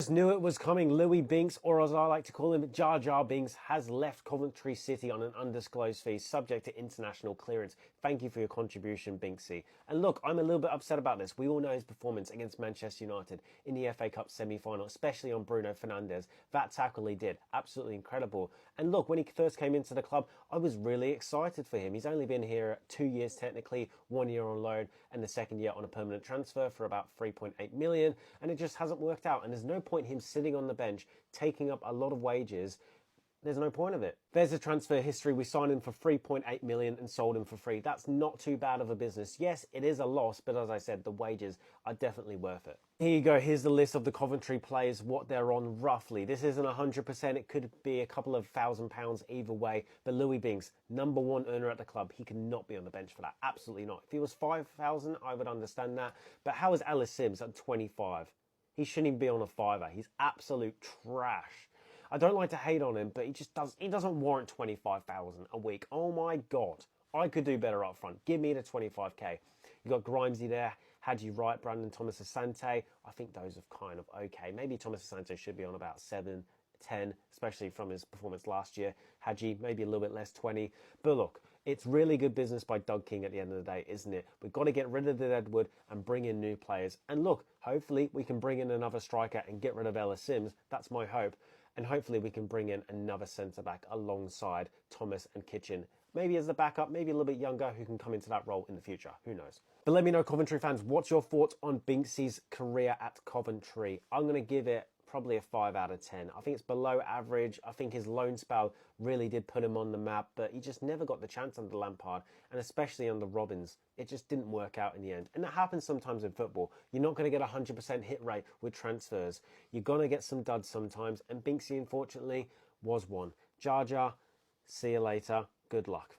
Just knew it was coming. Louis Binks, or as I like to call him, Jar Jar Binks, has left Coventry City on an undisclosed fee, subject to international clearance. Thank you for your contribution, Binksy. And look, I'm a little bit upset about this. We all know his performance against Manchester United in the FA Cup semi-final, especially on Bruno Fernandes. That tackle he did, absolutely incredible. And look, when he first came into the club, I was really excited for him. He's only been here 2 years technically, 1 year on loan, and the second year on a permanent transfer for about 3.8 million, and it just hasn't worked out. And there's no point him sitting on the bench, taking up a lot of wages. There's no point of it. There's a transfer history. We signed him for 3.8 million and sold him for free. That's not too bad of a business. Yes, it is a loss, but as I said, the wages are definitely worth it. Here you go. Here's the list of the Coventry players, what they're on roughly. This isn't 100%. It could be a couple of £1,000 either way. But Louis Binks, #1 earner at the club, he cannot be on the bench for that. Absolutely not. If he was 5,000, I would understand that. But how is Ellis Sims at 25? He shouldn't even be on a fiver. He's absolute trash. I don't like to hate on him, but he doesn't warrant 25,000 a week. Oh my God. I could do better up front. Give me the 25k. You got Grimesy there, Hadji Wright, Brandon Thomas Asante. I think those are kind of okay. Maybe Thomas Asante should be on about 7, 10, especially from his performance last year. Hadji, maybe a little bit less, 20. But look, it's really good business by Doug King at the end of the day, isn't it? We've got to get rid of the deadwood and bring in new players. And look, hopefully we can bring in another striker and get rid of Ellis Sims. That's my hope. And hopefully we can bring in another centre-back alongside Thomas and Kitchen. Maybe as the backup, maybe a little bit younger, who can come into that role in the future. Who knows? But let me know, Coventry fans, what's your thoughts on Binksy's career at Coventry? I'm going to give it probably a 5 out of 10. I think it's below average. I think his loan spell really did put him on the map, but he just never got the chance under Lampard, and especially under Robbins. It just didn't work out in the end. And that happens sometimes in football. You're not going to get a 100% hit rate with transfers. You're going to get some duds sometimes, and Binksy, unfortunately, was one. Jar Jar, see you later. Good luck.